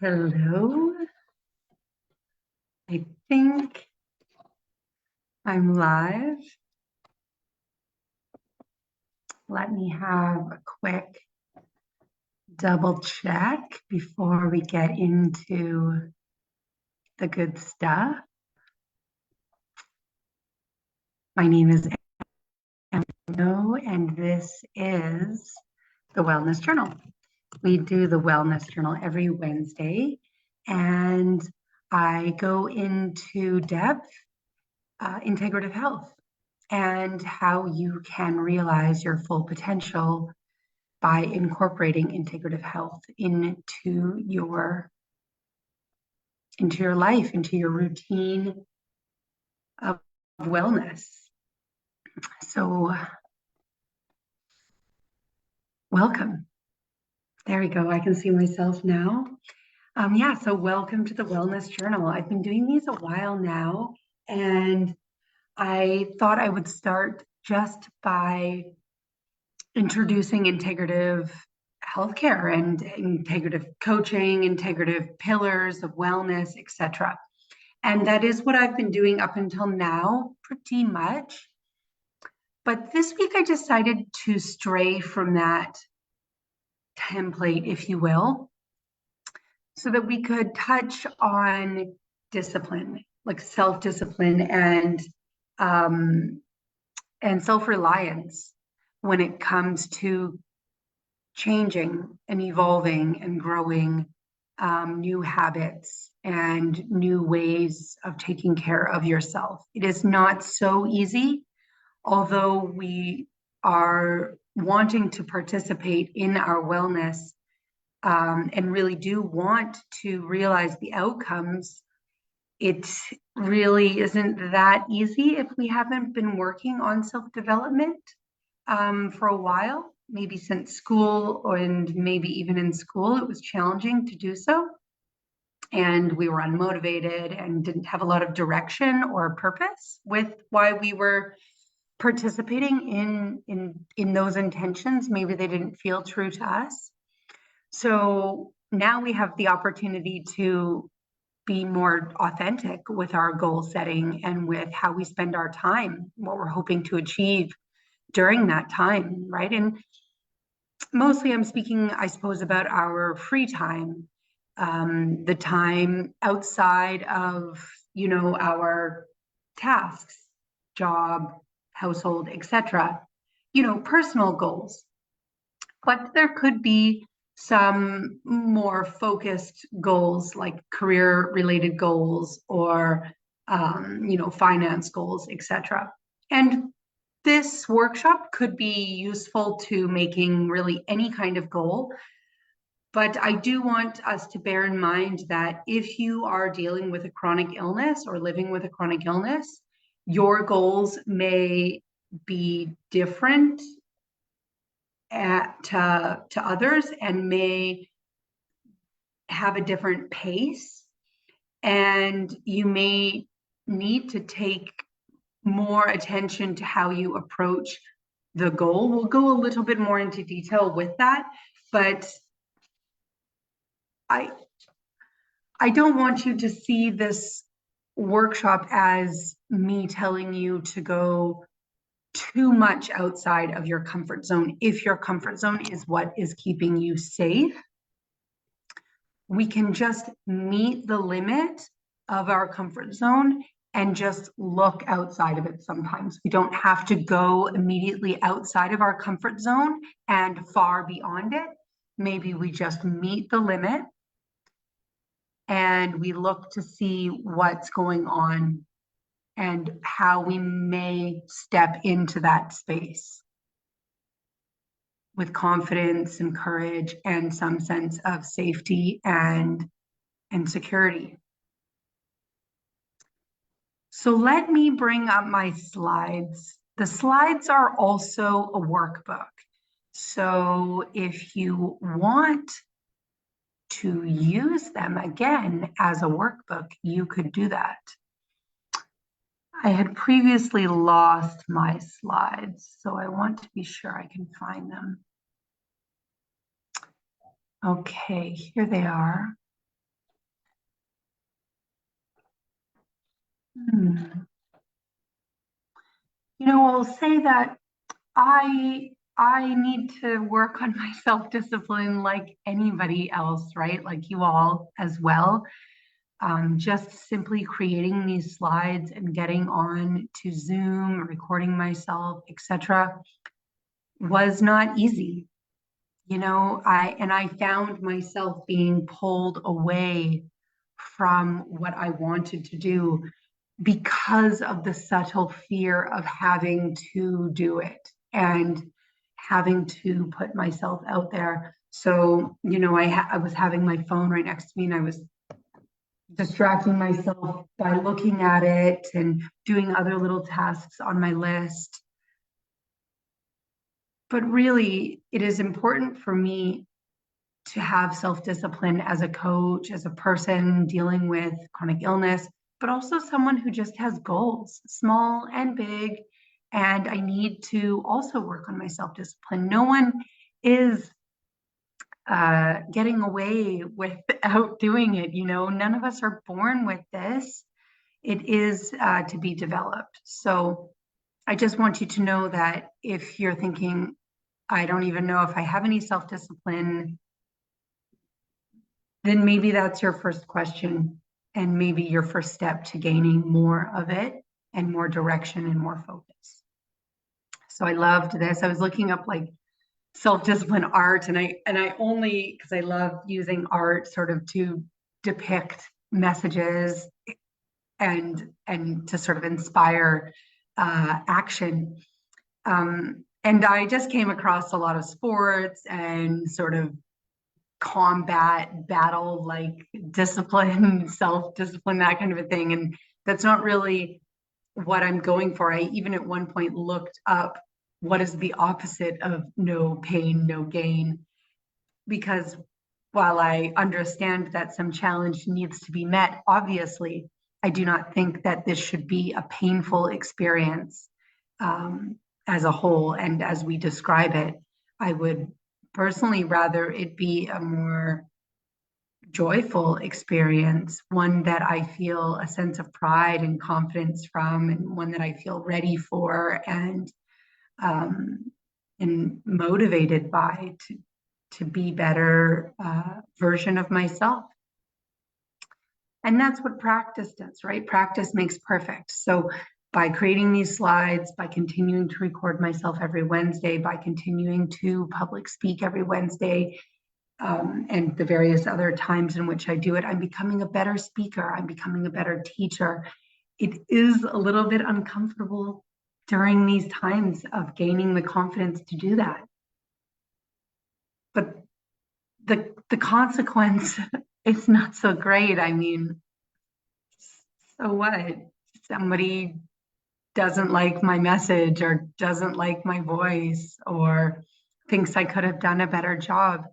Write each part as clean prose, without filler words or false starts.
Hello. I think I'm live. Let me have a quick double check before we get into the good stuff. My name is Emma, and this is the Wellness Journal. We do the Wellness Journal every Wednesday, and I go into depth integrative health and how you can realize your full potential by incorporating integrative health into your life, into your routine of wellness. So welcome. There we go. I can see myself now. So welcome to the Wellness Journal. I've been doing these a while now, and I thought I would start just by introducing integrative healthcare and integrative coaching, integrative pillars of wellness, etc. And that is what I've been doing up until now, pretty much. But this week I decided to stray from that template, if you will, so that we could touch on discipline, like self-discipline and self-reliance when it comes to changing and evolving and growing new habits and new ways of taking care of yourself. It is not so easy, although we are wanting to participate in our wellness and really do want to realize the outcomes. It really isn't that easy if we haven't been working on self-development for a while. Maybe since school, and maybe even in school, it was challenging to do so. And we were unmotivated and didn't have a lot of direction or purpose with why we were participating in those intentions. Maybe they didn't feel true to us. So now we have the opportunity to be more authentic with our goal setting and with how we spend our time, what we're hoping to achieve during that time, right? And mostly I'm speaking, I suppose, about our free time, the time outside of, our tasks, job, household, etc., personal goals. But there could be some more focused goals like career-related goals or, finance goals, etc. And this workshop could be useful to making really any kind of goal. But I do want us to bear in mind that if you are dealing with a chronic illness or living with a chronic illness, your goals may be different to others and may have a different pace. And you may need to take more attention to how you approach the goal. We'll go a little bit more into detail with that, but I don't want you to see this workshop as me telling you to go too much outside of your comfort zone. If your comfort zone is what is keeping you safe, we can just meet the limit of our comfort zone and just look outside of it sometimes. We don't have to go immediately outside of our comfort zone and far beyond it. Maybe we just meet the limit and we look to see what's going on and how we may step into that space with confidence and courage and some sense of safety and security. So let me bring up my slides. The slides are also a workbook. So if you want to use them again as a workbook, you could do that. I had previously lost my slides, so I want to be sure I can find them. Okay, here they are. Hmm. I'll say that I need to work on my self-discipline like anybody else, right? Like you all as well. Just simply creating these slides and getting on to Zoom, recording myself, etc., was not easy. I found myself being pulled away from what I wanted to do because of the subtle fear of having to do it and having to put myself out there. So, I was having my phone right next to me and I was distracting myself by looking at it and doing other little tasks on my list. But really, it is important for me to have self-discipline as a coach, as a person dealing with chronic illness, but also someone who just has goals, small and big. And I need to also work on my self-discipline. No one is getting away without doing it. None of us are born with this. It is to be developed. So I just want you to know that if you're thinking, I don't even know if I have any self-discipline, then maybe that's your first question and maybe your first step to gaining more of it and more direction and more focus. So I loved this. I was looking up like self-discipline art, and I only, because I love using art sort of to depict messages and to sort of inspire action. And I just came across a lot of sports and sort of combat battle like discipline, self-discipline, that kind of a thing. And that's not really what I'm going for. I even at one point looked up what is the opposite of no pain, no gain, because while I understand that some challenge needs to be met, obviously, I do not think that this should be a painful experience as a whole. And as we describe it, I would personally rather it be a more joyful experience, one that I feel a sense of pride and confidence from, and one that I feel ready for um, and motivated by to be better version of myself. And that's what practice does, right? Practice makes perfect. So by creating these slides, by continuing to record myself every Wednesday, by continuing to public speak every Wednesday, and the various other times in which I do it, I'm becoming a better speaker. I'm becoming a better teacher. It is a little bit uncomfortable during these times of gaining the confidence to do that. But the consequence is not so great. I mean, so what? Somebody doesn't like my message or doesn't like my voice or thinks I could have done a better job.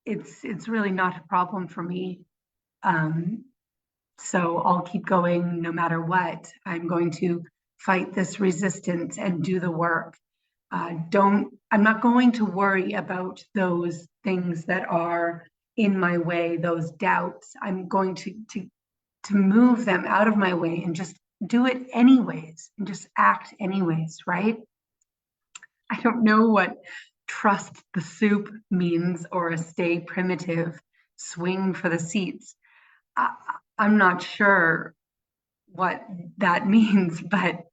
It's really not a problem for me. So I'll keep going no matter what. I'm going to fight this resistance and do the work. I'm not going to worry about those things that are in my way, those doubts. I'm going to move them out of my way and just do it anyways and just act anyways, right? I don't know what trust the soup means or a stay primitive, swing for the seats. I'm not sure what that means, but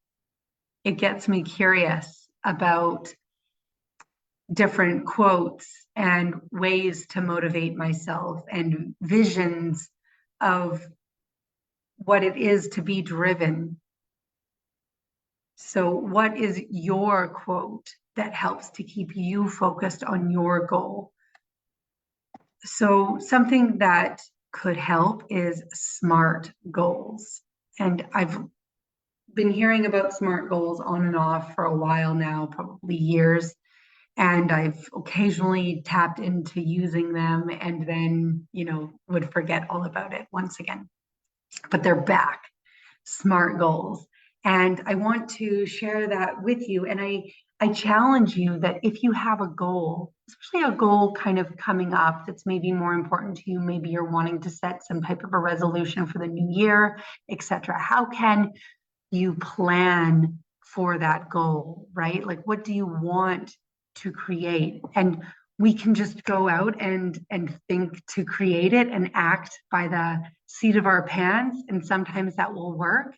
it gets me curious about different quotes and ways to motivate myself and visions of what it is to be driven. So, what is your quote that helps to keep you focused on your goal? So, something that could help is SMART goals. And I've been hearing about SMART goals on and off for a while now, probably years. And I've occasionally tapped into using them and then, would forget all about it once again. But they're back, SMART goals. And I want to share that with you. And I challenge you that if you have a goal, especially a goal kind of coming up that's maybe more important to you. Maybe you're wanting to set some type of a resolution for the new year, etc. How can you plan for that goal, right? Like, what do you want to create? And we can just go out and think to create it and act by the seat of our pants. And sometimes that will work.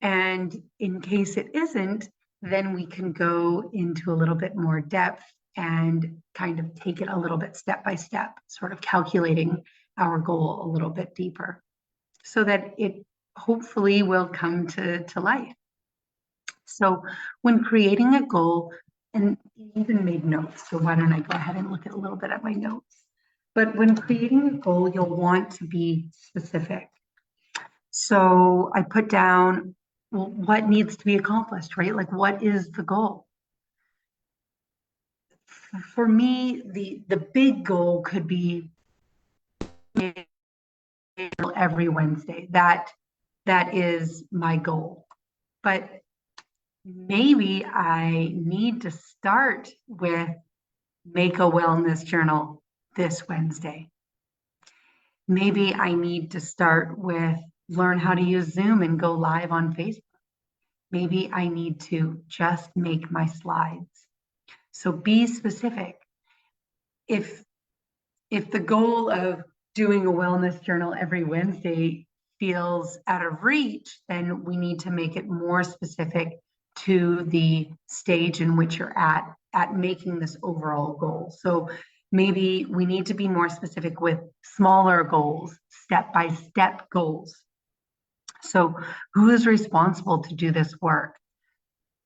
And in case it isn't, then we can go into a little bit more depth and kind of take it a little bit step by step, sort of calculating our goal a little bit deeper so that it hopefully will come to life. So when creating a goal, and you even made notes, so why don't I go ahead and look at a little bit at my notes. But when creating a goal, you'll want to be specific. So I put down, well, what needs to be accomplished, right? Like, what is the goal? For me, the big goal could be every Wednesday. That is my goal. But maybe I need to start with make a wellness journal this Wednesday. Maybe I need to start with learn how to use Zoom and go live on Facebook. Maybe I need to just make my slides. So be specific. If the goal of doing a wellness journal every Wednesday feels out of reach, then we need to make it more specific to the stage in which you're at making this overall goal. So maybe we need to be more specific with smaller goals, step-by-step goals. So who is responsible to do this work?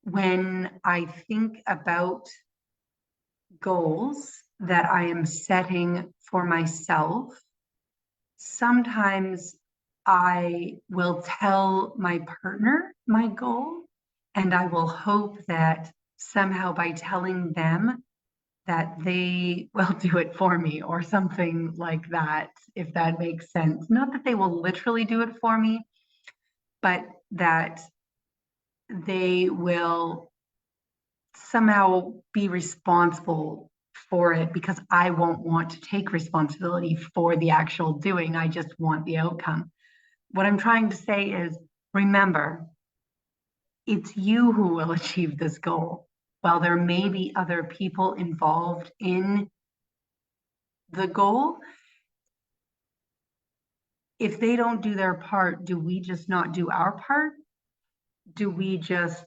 When I think about goals that I am setting for myself, sometimes I will tell my partner my goal, and I will hope that somehow by telling them that they will do it for me or something like that, if that makes sense. Not that they will literally do it for me, but that they will somehow be responsible for it, because I won't want to take responsibility for the actual doing. I just want the outcome. What I'm trying to say is, remember, it's you who will achieve this goal. While there may be other people involved in the goal, if they don't do their part, do we just not do our part? Do we just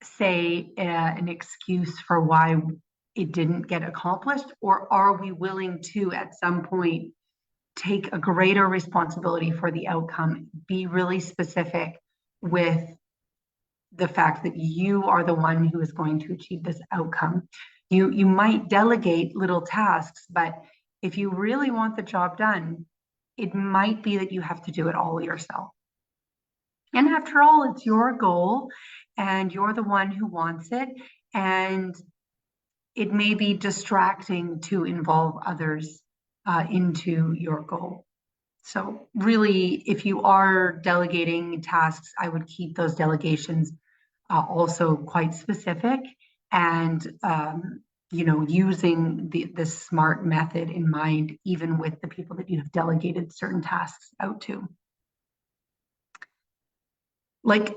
say an excuse for why it didn't get accomplished? Or are we willing to, at some point, take a greater responsibility for the outcome, be really specific with the fact that you are the one who is going to achieve this outcome? You might delegate little tasks, but if you really want the job done, it might be that you have to do it all yourself. And after all, it's your goal and you're the one who wants it. And it may be distracting to involve others into your goal. So really, if you are delegating tasks, I would keep those delegations also quite specific, and using the SMART method in mind, even with the people that you have delegated certain tasks out to. Like,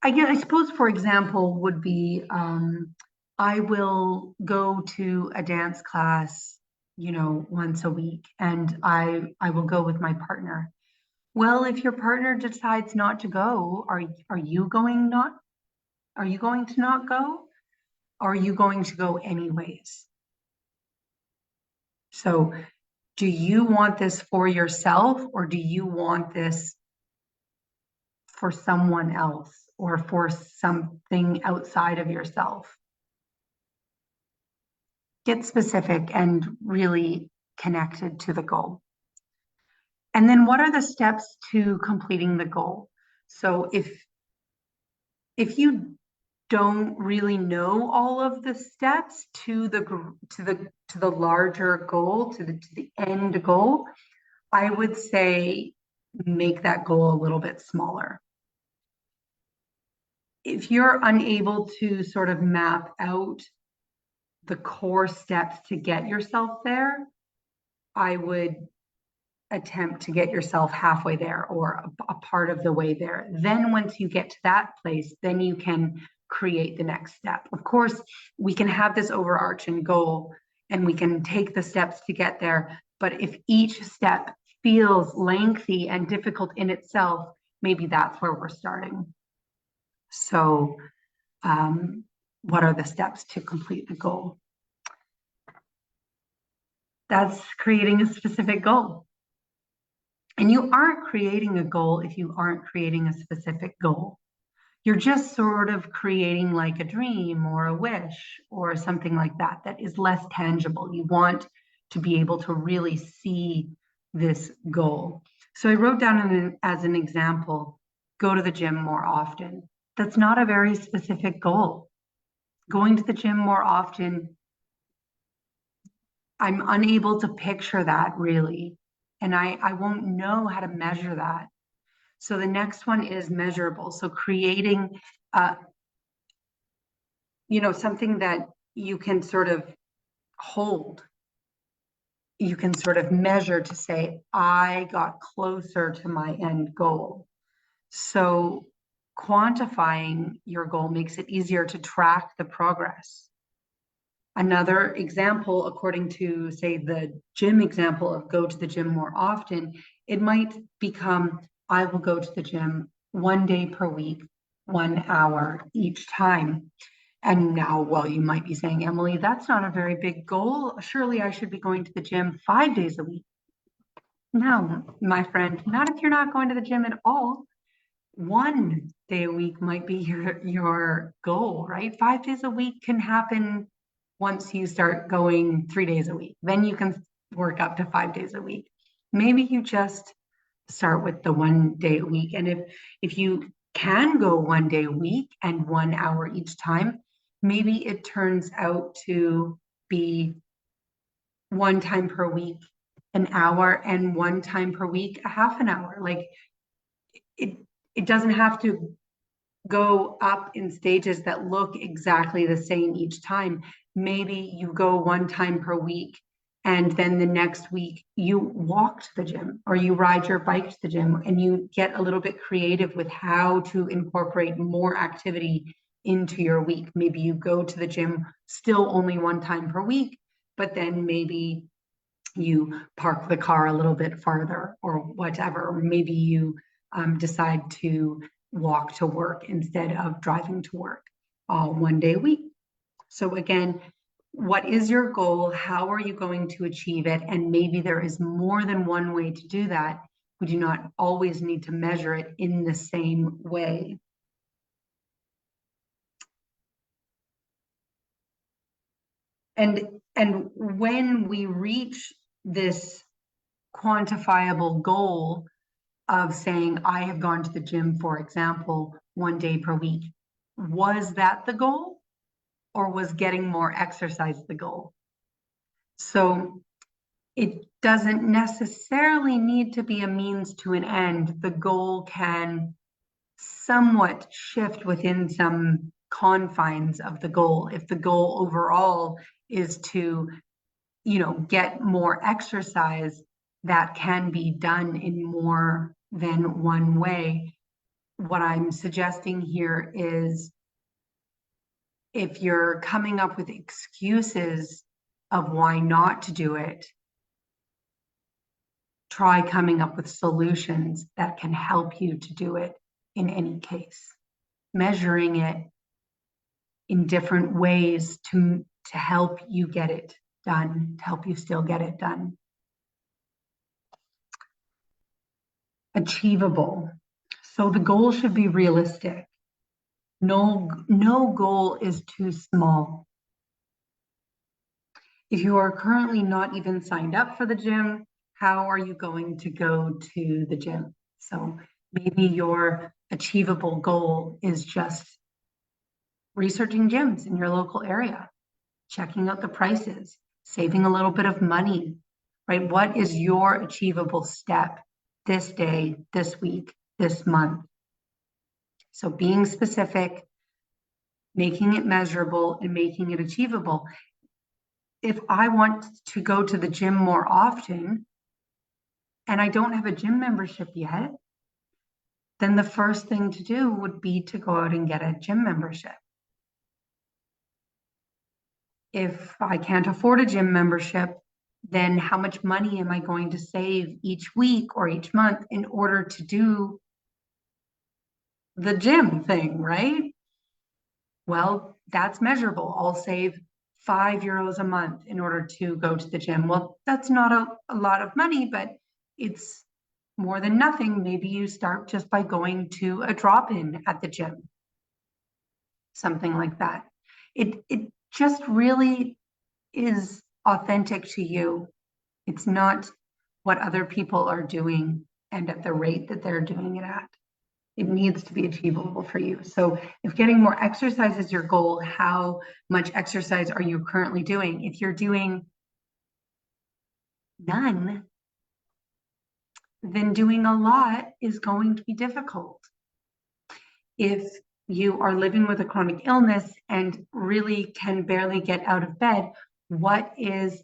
I suppose, for example, would be I will go to a dance class, once a week, and I will go with my partner. Well, if your partner decides not to go, are you going to not go? Or are you going to go anyways? So do you want this for yourself, or do you want this for someone else or for something outside of yourself? Get specific and really connected to the goal. And then what are the steps to completing the goal? So if you don't really know all of the steps to the larger goal, to the end goal, I would say make that goal a little bit smaller. If you're unable to sort of map out the core steps to get yourself there, I would attempt to get yourself halfway there or a part of the way there. Then once you get to that place, then you can create the next step. Of course, we can have this overarching goal and we can take the steps to get there. But if each step feels lengthy and difficult in itself, maybe that's where we're starting. So, what are the steps to complete the goal? That's creating a specific goal. And you aren't creating a goal if you aren't creating a specific goal. You're just sort of creating like a dream or a wish or something like that that is less tangible. You want to be able to really see this goal. So I wrote down as an example, go to the gym more often. That's not a very specific goal. Going to the gym more often, I'm unable to picture that really. And I won't know how to measure that. So the next one is measurable. So creating, something that you can sort of hold. You can sort of measure to say, I got closer to my end goal. So quantifying your goal makes it easier to track the progress. Another example, according to, say, the gym example of go to the gym more often, it might become, I will go to the gym 1 day per week, 1 hour each time. And now, well, you might be saying, Emily, that's not a very big goal. Surely I should be going to the gym 5 days a week. No, my friend, not if you're not going to the gym at all. 1 day a week might be your goal, right? 5 days a week can happen once you start going 3 days a week. Then you can work up to 5 days a week. Maybe you just start with the 1 day a week. And if you can go 1 day a week and 1 hour each time, maybe it turns out to be 1 time per week, an hour, and 1 time per week, a half an hour. Like it doesn't have to go up in stages that look exactly the same each time. Maybe you go 1 time per week and then the next week you walk to the gym or you ride your bike to the gym, and you get a little bit creative with how to incorporate more activity into your week. Maybe you go to the gym still only 1 time per week, but then maybe you park the car a little bit farther or whatever. Or maybe you decide to walk to work instead of driving to work 1 day a week. So again, what is your goal? How are you going to achieve it? And maybe there is more than one way to do that. We do not always need to measure it in the same way. And when we reach this quantifiable goal of saying, I have gone to the gym, for example, 1 day per week, was that the goal? Or was getting more exercise the goal? So it doesn't necessarily need to be a means to an end. The goal can somewhat shift within some confines of the goal. If the goal overall is to, get more exercise, that can be done in more than one way. What I'm suggesting here is, if you're coming up with excuses of why not to do it, try coming up with solutions that can help you to do it in any case. Measuring it in different ways to help you get it done, to help you still get it done. Achievable. So the goal should be realistic. No goal is too small. If you are currently not even signed up for the gym, how are you going to go to the gym? So maybe your achievable goal is just researching gyms in your local area, checking out the prices, saving a little bit of money, right? What is your achievable step this day, this week, this month? So being specific, making it measurable, and making it achievable. if I want to go to the gym more often and I don't have a gym membership yet, then the first thing to do would be to go out and get a gym membership. If I can't afford a gym membership, then how much money am I going to save each week or each month in order to do the gym thing, right? Well, that's measurable. I'll save €5 a month in order to go to the gym. Well, that's not a lot of money, but it's more than nothing. Maybe you start just by going to a drop-in at the gym, something like that. It just really is authentic to you. It's not what other people are doing and at the rate that they're doing it at. It needs to be achievable for you. So if getting more exercise is your goal, how much exercise are you currently doing? If you're doing none, then doing a lot is going to be difficult. If you are living with a chronic illness and really can barely get out of bed, what is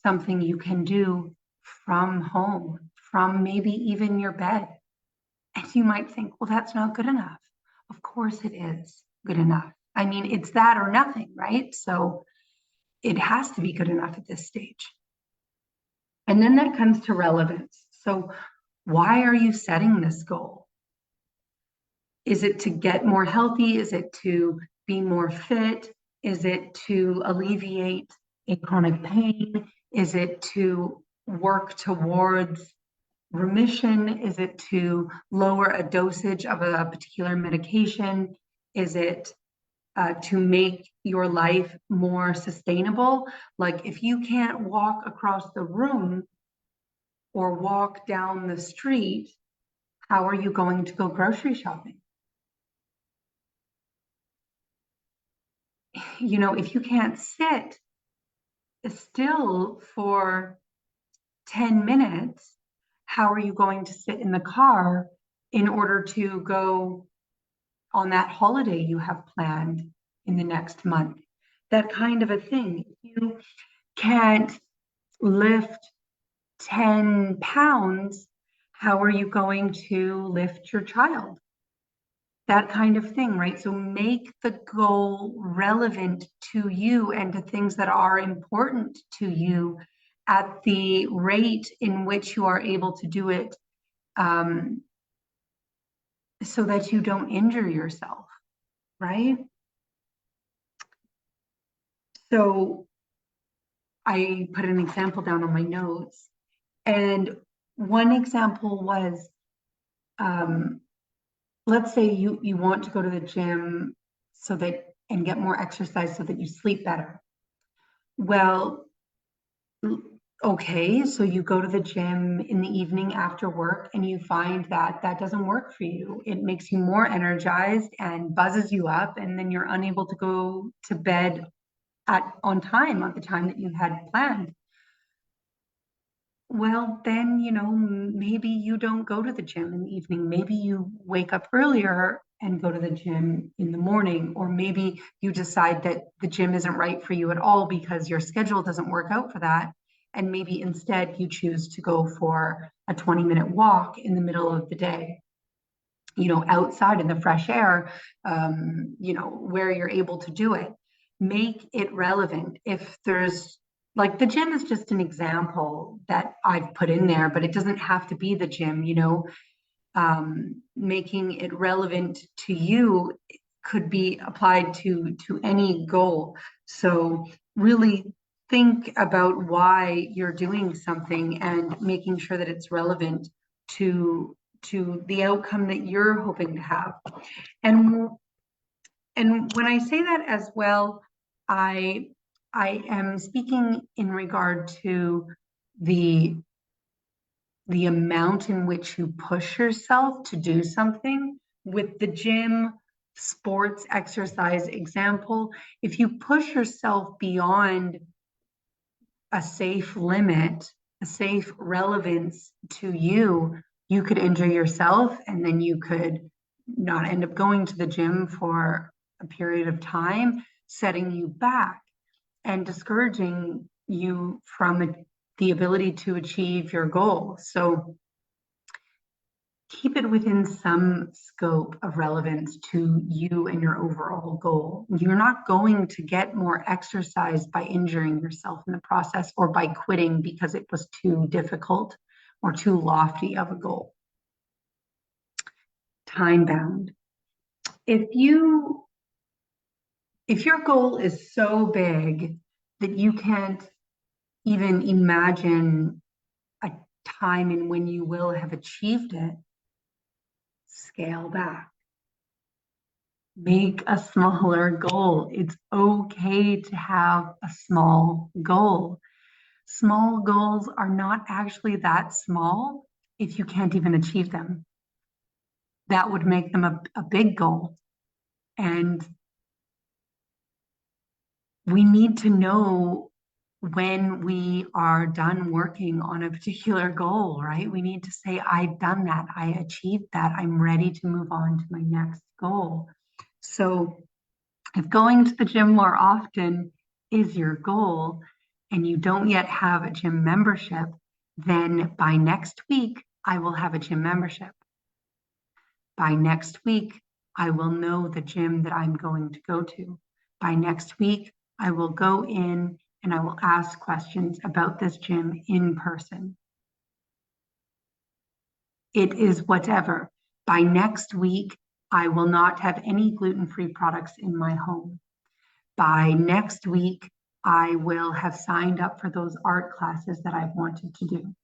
something you can do from home, from maybe even your bed? And you might think, well, that's not good enough. Of course it is good enough. I mean, it's that or nothing, right? So it has to be good enough at this stage. And then that comes to relevance. So why are you setting this goal? Is it to get more healthy? Is it to be more fit? Is it to alleviate a chronic pain? Is it to work towards remission? Is it to lower a dosage of a particular medication? Is it to make your life more sustainable? Like if you can't walk across the room or walk down the street, how are you going to go grocery shopping? You know, if you can't sit still for 10 minutes, how are you going to sit in the car in order to go on that holiday you have planned in the next month? That kind of a thing. If you can't lift 10 pounds, how are you going to lift your child? That kind of thing, right? So make the goal relevant to you and to things that are important to you at the rate in which you are able to do it, so that you don't injure yourself, right? So I put an example down on my notes, and one example was, let's say you want to go to the gym so that and get more exercise so that you sleep better. Well, okay, so you go to the gym in the evening after work and you find that that doesn't work for you. It makes you more energized and buzzes you up, and then you're unable to go to bed on time, at the time that you had planned. Well, then, you know, maybe you don't go to the gym in the evening. Maybe you wake up earlier and go to the gym in the morning, or maybe you decide that the gym isn't right for you at all because your schedule doesn't work out for that. And maybe instead you choose to go for a 20-minute walk in the middle of the day, you know, outside in the fresh air, you know, where you're able to do it. Make it relevant. If there's, like, the gym is just an example that I've put in there, but it doesn't have to be the gym, you know. Making it relevant to you could be applied to any goal. So really think about why you're doing something and making sure that it's relevant to the outcome that you're hoping to have. And when I say that as well, I am speaking in regard to the amount in which you push yourself to do something. With the gym, sports, exercise example, if you push yourself beyond a safe limit, a safe relevance to you, you could injure yourself, and then you could not end up going to the gym for a period of time, setting you back and discouraging you from the ability to achieve your goal. So keep it within some scope of relevance to you and your overall goal. You're not going to get more exercise by injuring yourself in the process or by quitting because it was too difficult or too lofty of a goal. Time bound. If your goal is so big that you can't even imagine a time in when you will have achieved it, scale back. Make a smaller goal. It's okay to have a small goal. Small goals are not actually that small if you can't even achieve them. That would make them a big goal. And we need to know when we are done working on a particular goal, right? We need to say, I've done that, I achieved that, I'm ready to move on to my next goal. So if going to the gym more often is your goal and you don't yet have a gym membership, then by next week, I will have a gym membership. By next week, I will know the gym that I'm going to go to. By next week, I will go in and I will ask questions about this gym in person. It is whatever. By next week, I will not have any gluten-free products in my home. By next week, I will have signed up for those art classes that I've wanted to do.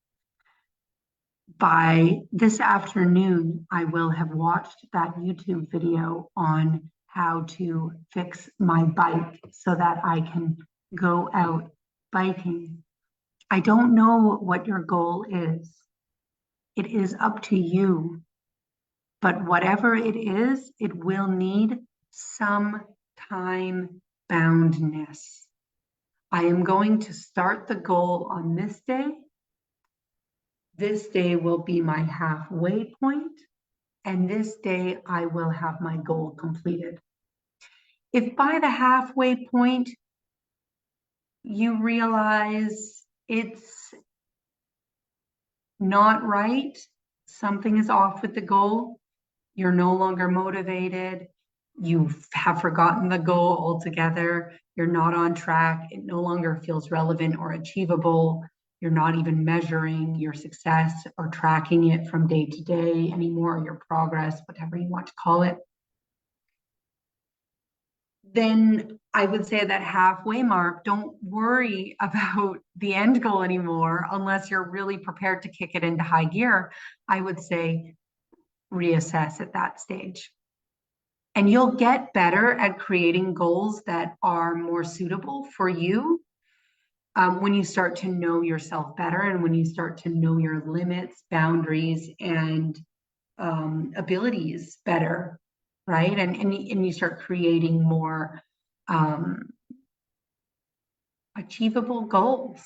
By this afternoon, I will have watched that YouTube video on how to fix my bike so that I can go out biking. I don't know what your goal is. It is up to you. But whatever it is, it will need some time boundness. I am going to start the goal on this day. This day will be my halfway point, and this day I will have my goal completed. If by the halfway point you realize it's not right, something is off with the goal, you're no longer motivated, you have forgotten the goal altogether, you're not on track, it no longer feels relevant or achievable, you're not even measuring your success or tracking it from day to day anymore, your progress, whatever you want to call it, then I would say that halfway mark, don't worry about the end goal anymore unless you're really prepared to kick it into high gear. I would say reassess at that stage. And you'll get better at creating goals that are more suitable for you when you start to know yourself better and when you start to know your limits, boundaries, and abilities better, right? And you start creating more achievable goals.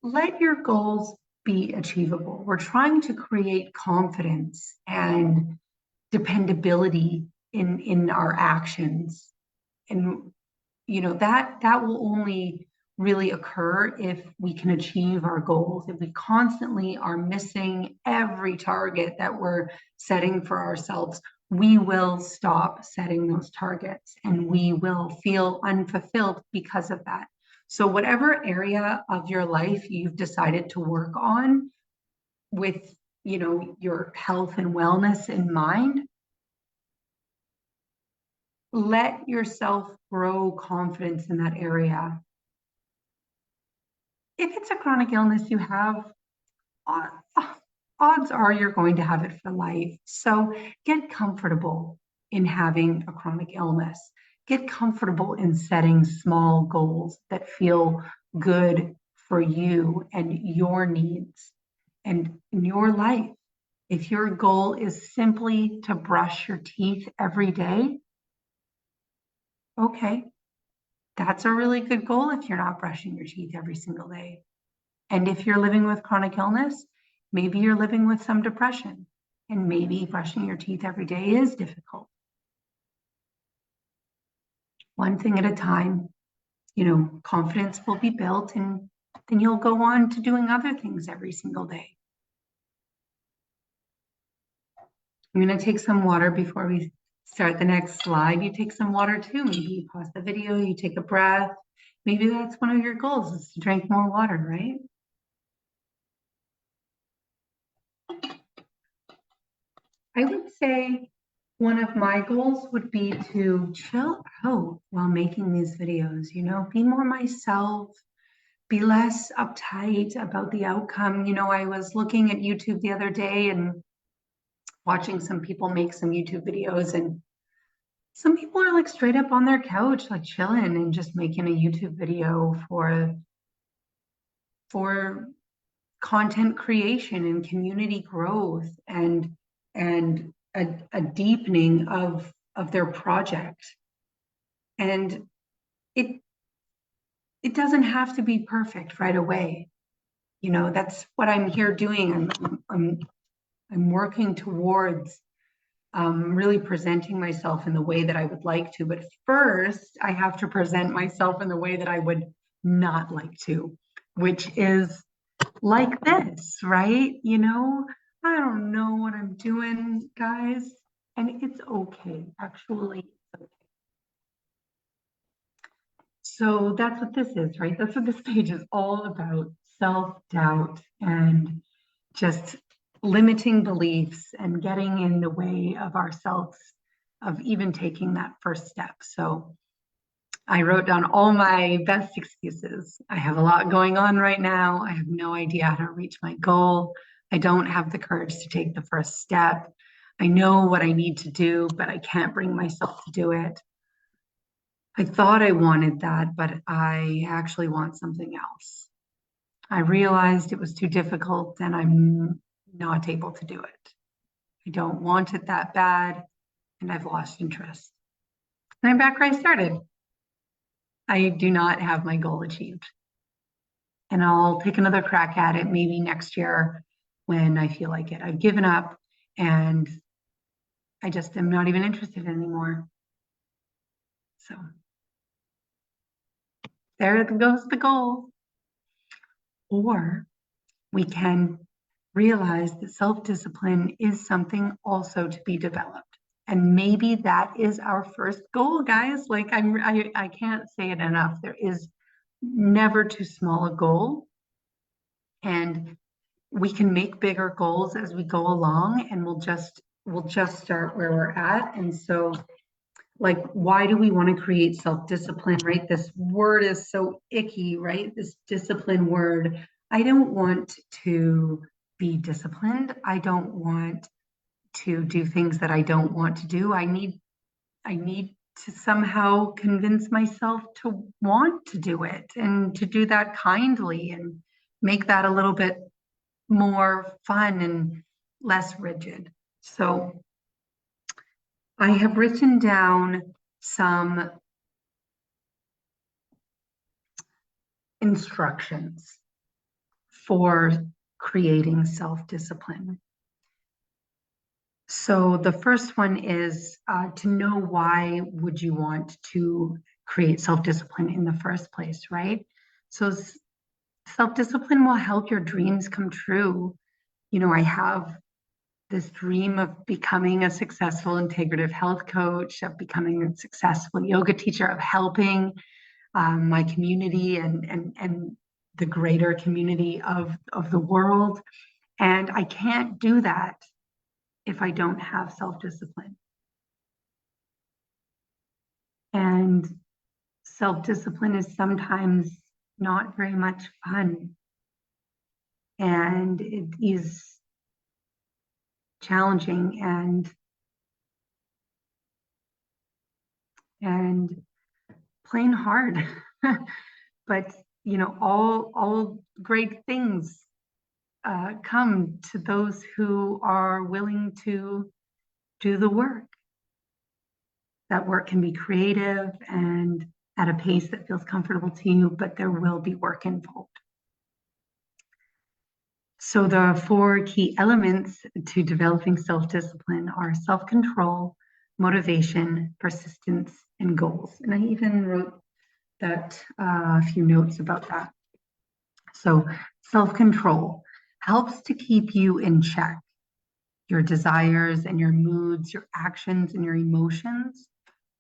Let your goals be achievable. We're trying to create confidence and dependability in our actions. And that will only really occur if we can achieve our goals. If we constantly are missing every target that we're setting for ourselves, we will stop setting those targets and we will feel unfulfilled because of that. So whatever area of your life you've decided to work on with, your health and wellness in mind, let yourself grow confidence in that area. If it's a chronic illness you have, odds are you're going to have it for life. So get comfortable in having a chronic illness. Get comfortable in setting small goals that feel good for you and your needs and in your life. If your goal is simply to brush your teeth every day, okay, that's a really good goal if you're not brushing your teeth every single day. And if you're living with chronic illness, maybe you're living with some depression, and maybe brushing your teeth every day is difficult. One thing at a time. confidence will be built, and then you'll go on to doing other things every single day. I'm going to take some water before we start the next slide. You take some water too. Maybe you pause the video, you take a breath. Maybe that's one of your goals, is to drink more water, right? I would say one of my goals would be to chill out while making these videos, be more myself, be less uptight about the outcome. I was looking at YouTube the other day and watching some people make some YouTube videos, and some people are like straight up on their couch, like chilling and just making a YouTube video for content creation and community growth and a deepening of their project. And it doesn't have to be perfect right away. That's what I'm here doing. I'm working towards really presenting myself in the way that I would like to. But first, I have to present myself in the way that I would not like to, which is like this, right? I don't know what I'm doing, guys, and it's okay. Actually, it's okay. So that's what this is, right? That's what this page is all about: self-doubt and just limiting beliefs and getting in the way of ourselves, of even taking that first step. So I wrote down all my best excuses. I have a lot going on right now. I have no idea how to reach my goal. I don't have the courage to take the first step. I know what I need to do, but I can't bring myself to do it. I thought I wanted that, but I actually want something else. I realized it was too difficult and I'm not able to do it. I don't want it that bad, and I've lost interest. And I'm back where I started. I do not have my goal achieved. And I'll take another crack at it maybe next year when I feel like it. I've given up and I just am not even interested anymore. So there goes the goal. Or we can realize that self-discipline is something also to be developed. And maybe that is our first goal, guys. Like I can't say it enough. There is never too small a goal. And we can make bigger goals as we go along, and we'll just start where we're at. And so, like, why do we want to create self-discipline, right? This word is so icky, right? This discipline word. I don't want to be disciplined. I don't want to do things that I don't want to do. I need to somehow convince myself to want to do it, and to do that kindly, and make that a little bit more fun and less rigid. So I have written down some instructions for creating self-discipline. So the first one is to know, why would you want to create self-discipline in the first place, right? So self-discipline will help your dreams come true. I have this dream of becoming a successful integrative health coach, of becoming a successful yoga teacher, of helping my community and the greater community of the world. And I can't do that if I don't have self-discipline. And self-discipline is sometimes not very much fun. And it is challenging and plain hard. But all great things come to those who are willing to do the work. That work can be creative and at a pace that feels comfortable to you, but there will be work involved. So the 4 key elements to developing self-discipline are self-control, motivation, persistence, and goals. And I even wrote a few notes about that. So self-control helps to keep you in check, your desires and your moods, your actions and your emotions,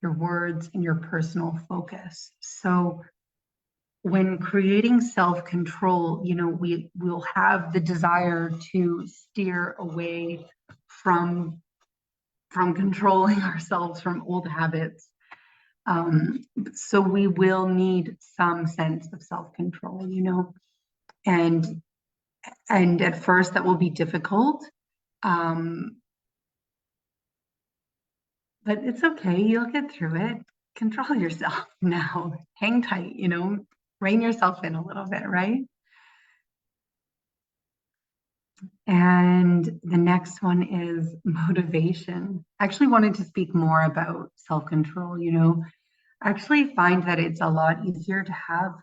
your words and your personal focus. So when creating self-control, we will have the desire to steer away from controlling ourselves from old habits. So we will need some sense of self-control, and at first that will be difficult. But it's okay, you'll get through it. Control yourself now. Hang tight, rein yourself in a little bit, right? And the next one is motivation. I actually wanted to speak more about self-control, I actually find that it's a lot easier to have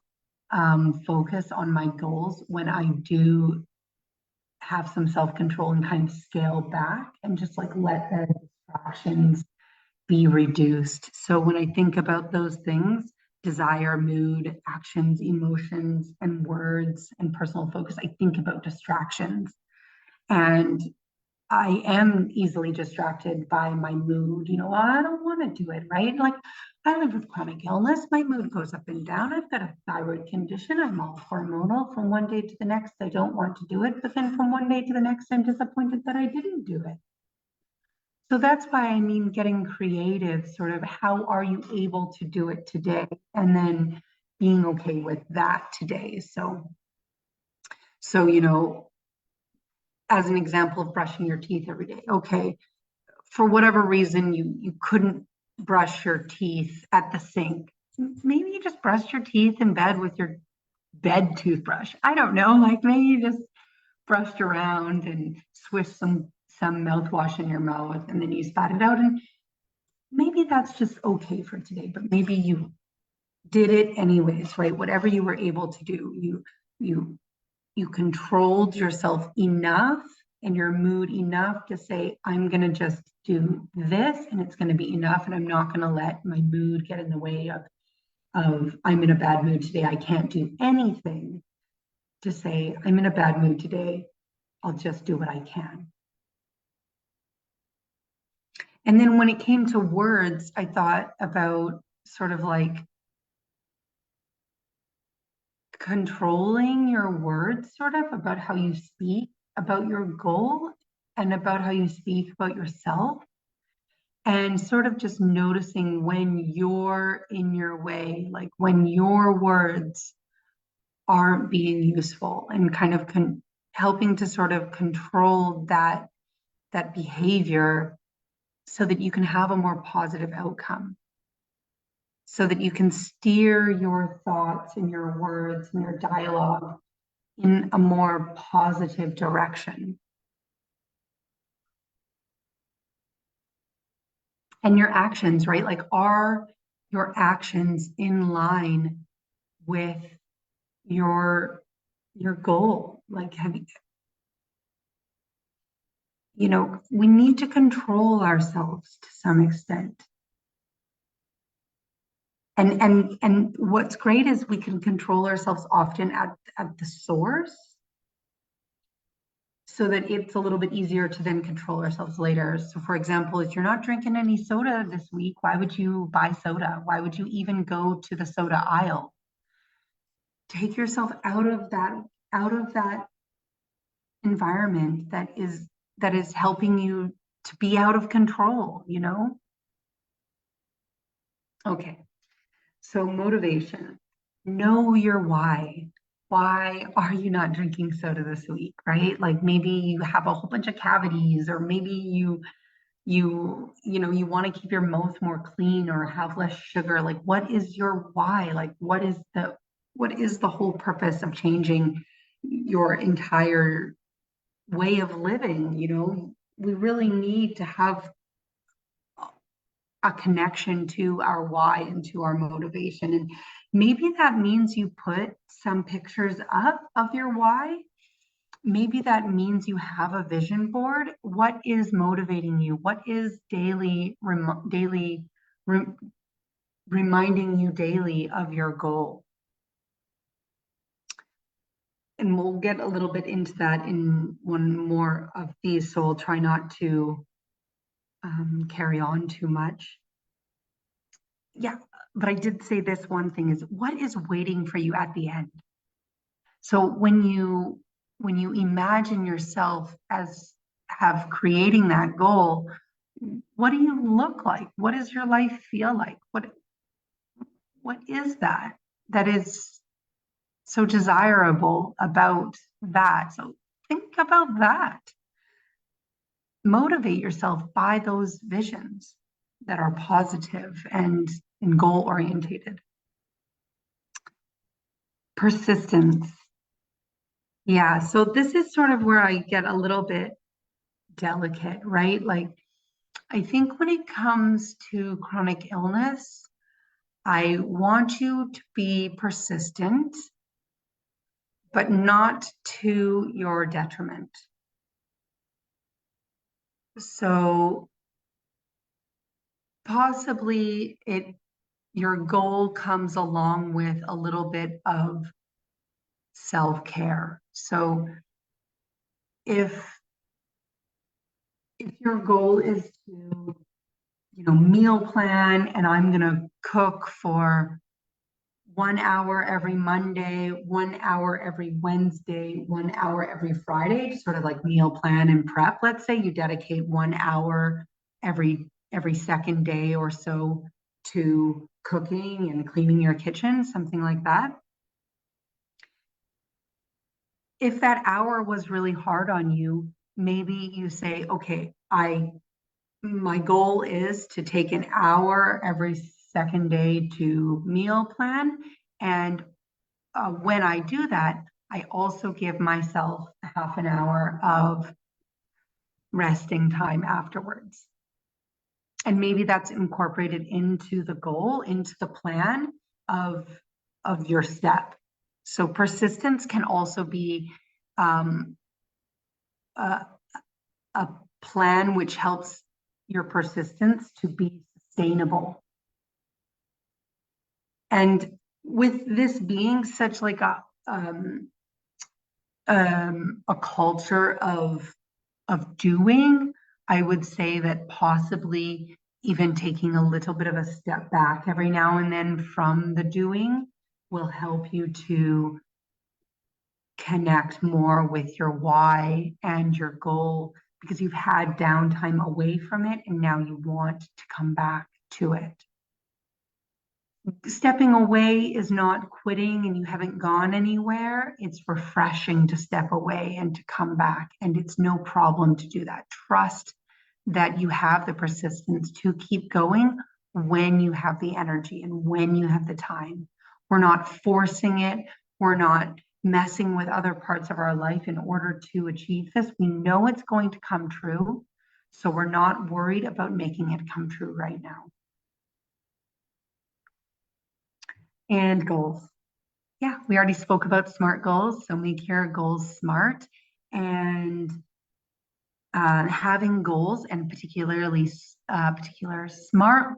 focus on my goals when I do have some self-control and kind of scale back and just like let the distractions be reduced. So when I think about those things, desire, mood, actions, emotions, and words and personal focus, I think about distractions. And I am easily distracted by my mood. I don't want to do it, right? Like I live with chronic illness. My mood goes up and down. I've got a thyroid condition. I'm all hormonal from one day to the next. I don't want to do it. But then from one day to the next, I'm disappointed that I didn't do it. So that's why I mean getting creative, sort of how are you able to do it today? And then being okay with that today. So as an example of brushing your teeth every day, okay, for whatever reason you couldn't brush your teeth at the sink. Maybe you just brushed your teeth in bed with your bed toothbrush. I don't know, like maybe you just brushed around and swished some mouthwash in your mouth and then you spat it out, and maybe that's just okay for today, but maybe you did it anyways, right? Whatever you were able to do, you controlled yourself enough and your mood enough to say, I'm going to just do this and it's going to be enough. And I'm not going to let my mood get in the way of I'm in a bad mood today. I can't do anything to say I'm in a bad mood today. I'll just do what I can. And then when it came to words, I thought about sort of like controlling your words, sort of about how you speak about your goal and about how you speak about yourself, and sort of just noticing when you're in your way, like when your words aren't being useful, and kind of helping to sort of control that behavior so that you can have a more positive outcome, so that you can steer your thoughts and your words and your dialogue in a more positive direction. And your actions, right? Like, are your actions in line with your goal? Like, we need to control ourselves to some extent. And what's great is we can control ourselves often at the source, so that it's a little bit easier to then control ourselves later. So for example, if you're not drinking any soda this week, why would you buy soda? Why would you even go to the soda aisle? Take yourself out of that environment that is helping you to be out of control, Okay. So motivation. Know your why. Why are you not drinking soda this week, right? Like maybe you have a whole bunch of cavities, or maybe you want to keep your mouth more clean or have less sugar. Like what is your why? Like what is the whole purpose of changing your entire way of living? We really need to have a connection to our why and to our motivation. And maybe that means you put some pictures up of your why. Maybe that means you have a vision board. What is motivating you? What is daily reminding you daily of your goal. And we'll get a little bit into that in one more of these, so I'll try not to carry on too much. Yeah, but I did say this one thing is, what is waiting for you at the end? So when you imagine yourself as have creating that goal, what do you look like? What does your life feel like? What is that is so desirable about that? So think about that. Motivate yourself by those visions that are positive and goal orientated. Persistence. Yeah, so this is sort of where I get a little bit delicate, right? Like, I think when it comes to chronic illness, I want you to be persistent, but not to your detriment. So possibly your goal comes along with a little bit of self-care. So if your goal is to, meal plan, and I'm going to cook for 1 hour every Monday, 1 hour every Wednesday, 1 hour every Friday, sort of like meal plan and prep. Let's say you dedicate 1 hour every second day or so to cooking and cleaning your kitchen, something like that. If that hour was really hard on you, maybe you say, okay, my goal is to take an hour every second day to meal plan. And when I do that, I also give myself half an hour of resting time afterwards. And maybe that's incorporated into the goal, into the plan of your step. So persistence can also be a plan which helps your persistence to be sustainable. And with this being such like a culture of doing, I would say that possibly even taking a little bit of a step back every now and then from the doing will help you to connect more with your why and your goal, because you've had downtime away from it and now you want to come back to it. Stepping away is not quitting and you haven't gone anywhere. It's refreshing to step away and to come back, and it's no problem to do that. Trust that you have the persistence to keep going when you have the energy and when you have the time. We're not forcing it. We're not messing with other parts of our life in order to achieve this. We know it's going to come true, so we're not worried about making it come true right now. And goals. Yeah, we already spoke about SMART goals, so make your goals SMART. And having goals, and particularly particular SMART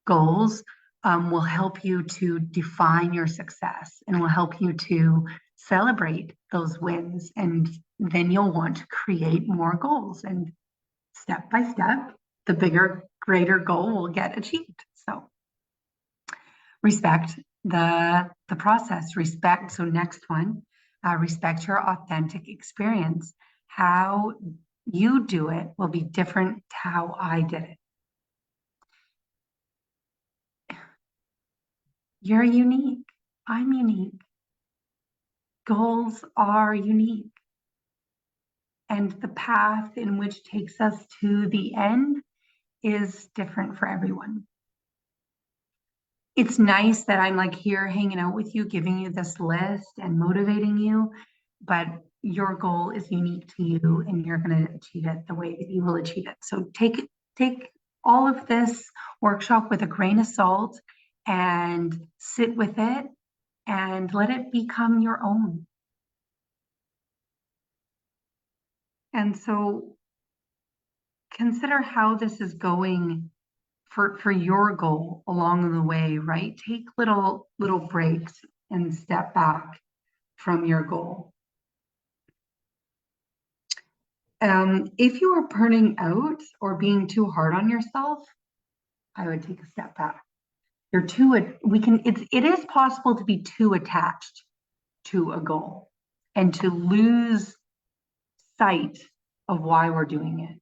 goals, will help you to define your success and will help you to celebrate those wins. And then you'll want to create more goals, and step by step, the bigger, greater goal will get achieved. So respect the process. Respect. So next one, respect your authentic experience. How you do it will be different to how I did it. You're unique. I'm unique. Goals are unique. And the path in which takes us to the end is different for everyone. It's nice that I'm like here hanging out with you, giving you this list and motivating you, but your goal is unique to you and you're going to achieve it the way that you will achieve it. So take all of this workshop with a grain of salt and sit with it and let it become your own. And so consider how this is going for your goal along the way, right? Take little breaks and step back from your goal. If you are burning out or being too hard on yourself, I would take a step back. You're too, it is possible to be too attached to a goal and to lose sight of why we're doing it.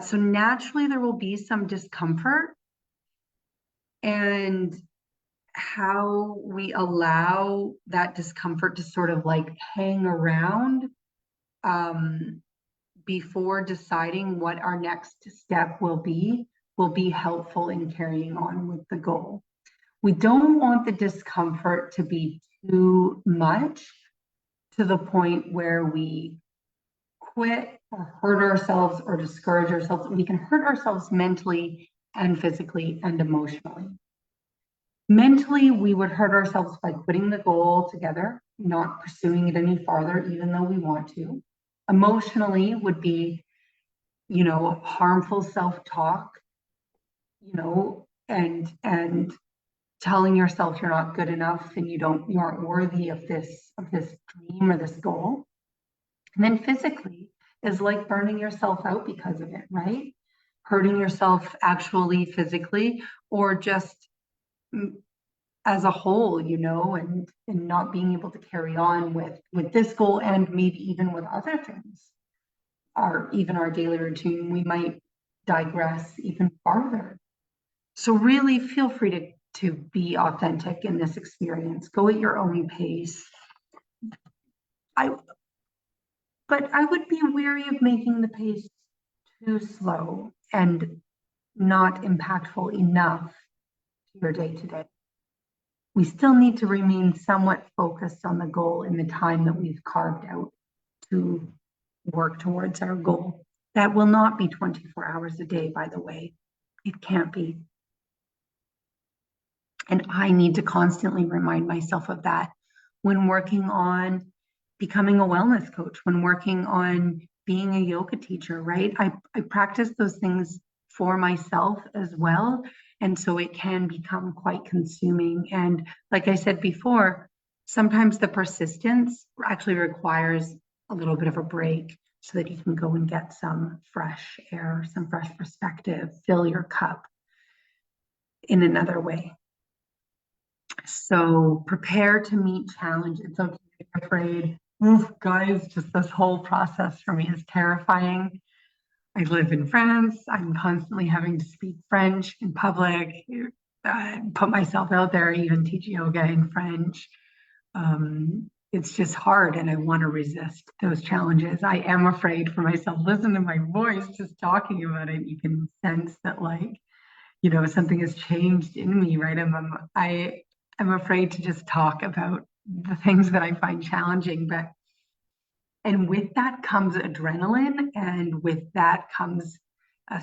So naturally there will be some discomfort, and how we allow that discomfort to sort of like hang around before deciding what our next step will be helpful in carrying on with the goal. We don't want the discomfort to be too much to the point where we quit or hurt ourselves or discourage ourselves. We can hurt ourselves mentally and physically and emotionally. Mentally, we would hurt ourselves by quitting the goal altogether, not pursuing it any farther, even though we want to. Emotionally would be, harmful self-talk, and telling yourself you're not good enough and you aren't worthy of this dream or this goal. And then physically is like burning yourself out because of it, right? Hurting yourself actually physically, or just as a whole, and not being able to carry on with this goal, and maybe even with other things, even our daily routine. We might digress even farther. So really feel free to be authentic in this experience. Go at your own pace. But I would be wary of making the pace too slow and not impactful enough to your day-to-day. We still need to remain somewhat focused on the goal in the time that we've carved out to work towards our goal. That will not be 24 hours a day, by the way. It can't be. And I need to constantly remind myself of that when working on becoming a wellness coach, when working on being a yoga teacher, right? I practice those things for myself as well. And so it can become quite consuming. And like I said before, sometimes the persistence actually requires a little bit of a break so that you can go and get some fresh air, some fresh perspective, fill your cup in another way. So prepare to meet challenge. It's okay to be afraid. Oof, guys, just this whole process for me is terrifying. I live in France. I'm constantly having to speak French in public, put myself out there, even teach yoga in French. It's just hard, and I want to resist those challenges. I am afraid for myself. Listen to my voice, just talking about it. You can sense that, something has changed in me, right? I'm afraid to just talk about the things that I find challenging, and with that comes adrenaline, and with that comes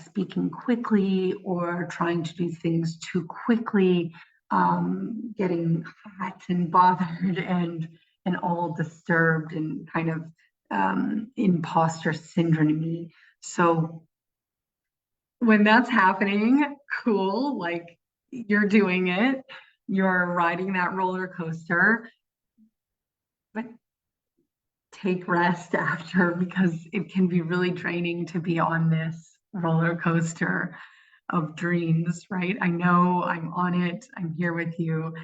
speaking quickly or trying to do things too quickly, getting hot and bothered and all disturbed and kind of imposter syndrome. So when that's happening, cool, like you're doing it, you're riding that roller coaster, but take rest after, because it can be really draining to be on this roller coaster of dreams, right? I know I'm on it, I'm here with you,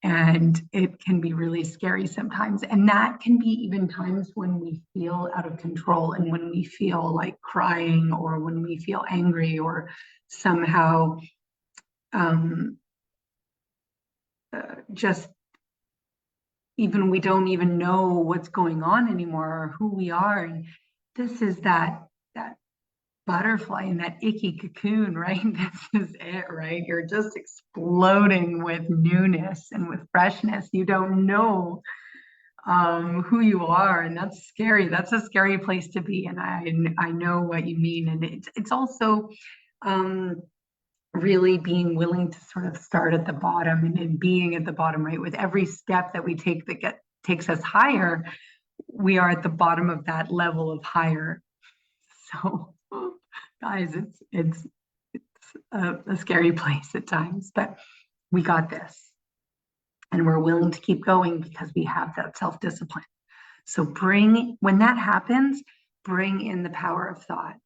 and it can be really scary sometimes. And that can be even times when we feel out of control, and when we feel like crying, or when we feel angry, or somehow just even we don't even know what's going on anymore or who we are. And this is that butterfly in that icky cocoon, right? This is it, right? You're just exploding with newness and with freshness. You don't know who you are, and that's scary. That's a scary place to be. And I know what you mean. And it's also really being willing to sort of start at the bottom, and being at the bottom, right? With every step that we take that takes us higher, we are at the bottom of that level of higher. So guys, it's a scary place at times, but we got this. And we're willing to keep going because we have that self-discipline. So when that happens, bring in the power of thought.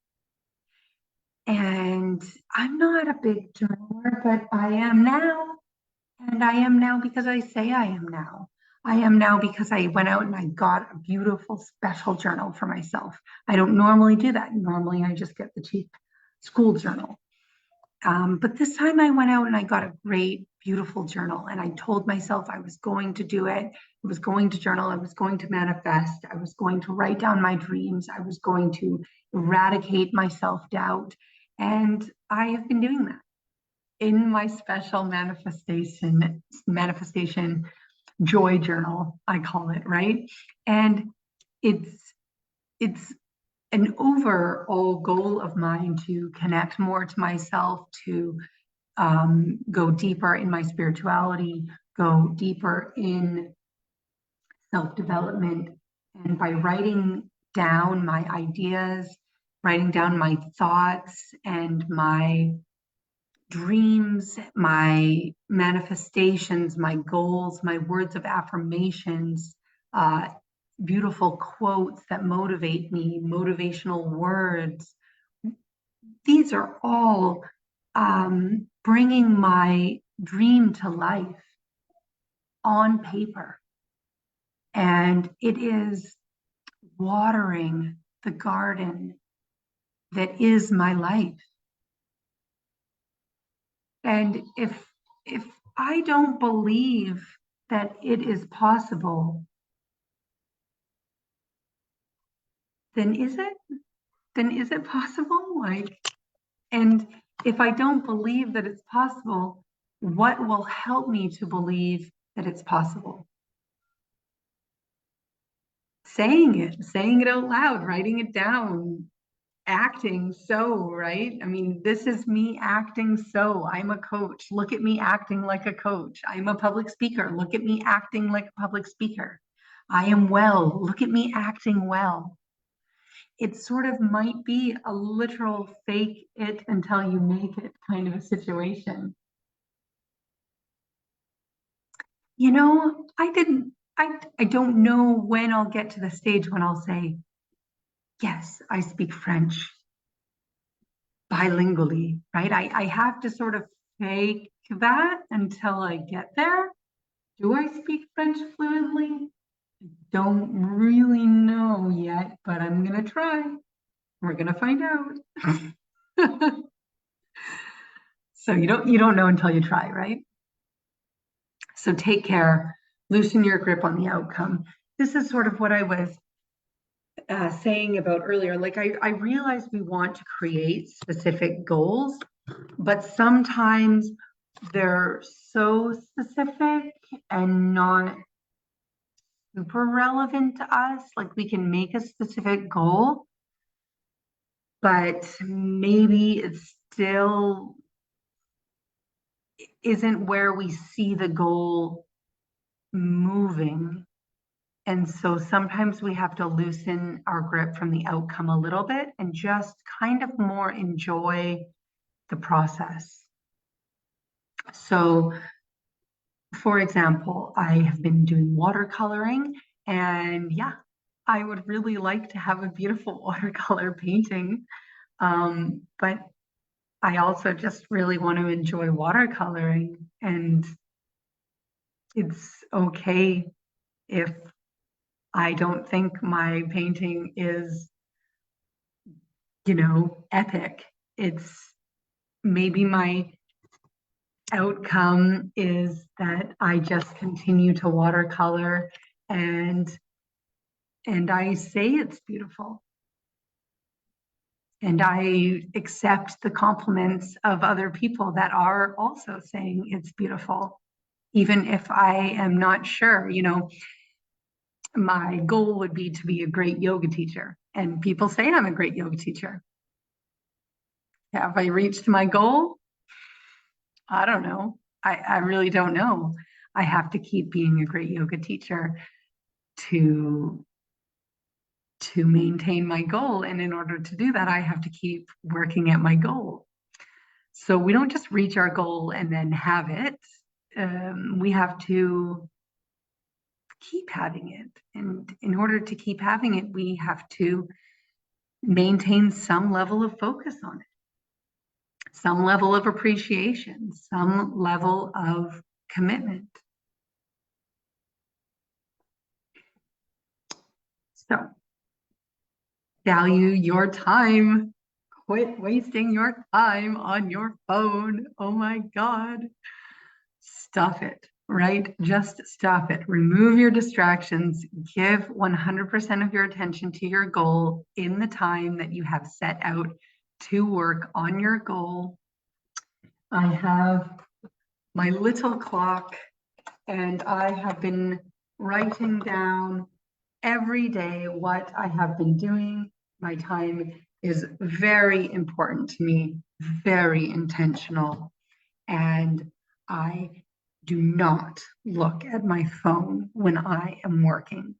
And I'm not a big journaler, but I am now. And I am now because I say I am now. I am now because I went out and I got a beautiful special journal for myself. I don't normally do that. Normally I just get the cheap school journal. But this time I went out and I got a great, beautiful journal, and I told myself I was going to do it. I was going to journal. I was going to manifest. I was going to write down my dreams. I was going to eradicate my self-doubt. And I have been doing that in my special manifestation joy journal, I call it, right? And it's an overall goal of mine to connect more to myself, to go deeper in my spirituality, go deeper in self-development. And by writing down my ideas, writing down my thoughts and my dreams, my manifestations, my goals, my words of affirmations, beautiful quotes that motivate me, motivational words. These are all bringing my dream to life on paper. And it is watering the garden that is my life. And if I don't believe that it is possible, then is it? Then is it possible? And if I don't believe that it's possible, what will help me to believe that it's possible? Saying it out loud, writing it down, acting so, right? I mean, this is me acting so. I'm a coach. Look at me acting like a coach. I'm a public speaker. Look at me acting like a public speaker. I am well. Look at me acting well. It sort of might be a literal fake it until you make it kind of a situation. You know, I don't know when I'll get to the stage when I'll say, yes, I speak French bilingually, right? I have to sort of fake that until I get there. Do I speak French fluently? Don't really know yet, but I'm gonna try. We're gonna find out. So you don't know until you try, right? So take care, loosen your grip on the outcome. This is sort of what I was saying about earlier. Like I realize we want to create specific goals, but sometimes they're so specific and not super relevant to us. Like we can make a specific goal, but maybe it still isn't where we see the goal moving. And so sometimes we have to loosen our grip from the outcome a little bit and just kind of more enjoy the process. So, for example, I have been doing watercoloring, and yeah, I would really like to have a beautiful watercolor painting. But I also just really want to enjoy watercoloring, and it's okay if I don't think my painting is, epic. It's maybe my outcome is that I just continue to watercolor and I say it's beautiful. And I accept the compliments of other people that are also saying it's beautiful, even if I am not sure. My goal would be to be a great yoga teacher, and people say I'm a great yoga teacher. Have I reached my goal? I don't know. I really don't know. I have to keep being a great yoga teacher to to maintain my goal. And in order to do that, I have to keep working at my goal. So we don't just reach our goal and then have it. We have to keep having it. And in order to keep having it, we have to maintain some level of focus on it, some level of appreciation, some level of commitment. So value your time. Quit wasting your time on your phone. Oh my God. Stop it, right? Just stop it. Remove your distractions. Give 100% of your attention to your goal in the time that you have set out to work on your goal. I have my little clock and I have been writing down every day what I have been doing. My time is very important to me, very intentional, and I do not look at my phone when I am working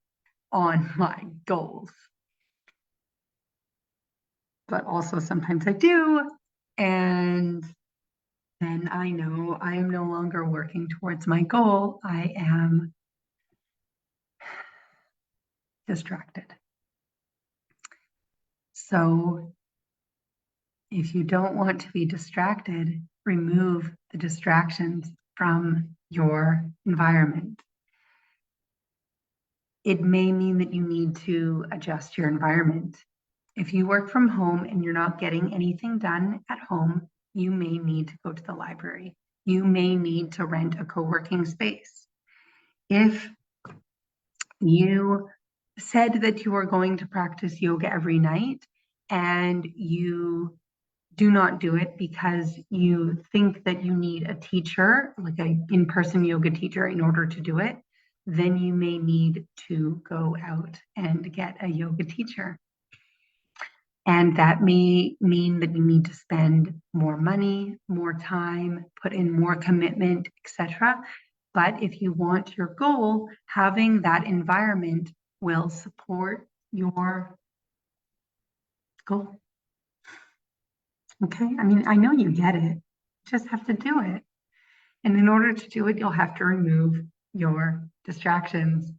on my goals. But also sometimes I do, and then I know I am no longer working towards my goal. I am distracted. So if you don't want to be distracted, remove the distractions from your environment. It may mean that you need to adjust your environment. If you work from home and you're not getting anything done at home, you may need to go to the library. You may need to rent a co-working space. If you said that you are going to practice yoga every night and you do not do it because you think that you need a teacher, like an in-person yoga teacher, in order to do it, then you may need to go out and get a yoga teacher. And that may mean that you need to spend more money, more time, put in more commitment, etc. But if you want your goal, having that environment will support your goal. Okay, I mean, I know you get it. You just have to do it. And in order to do it, you'll have to remove your distractions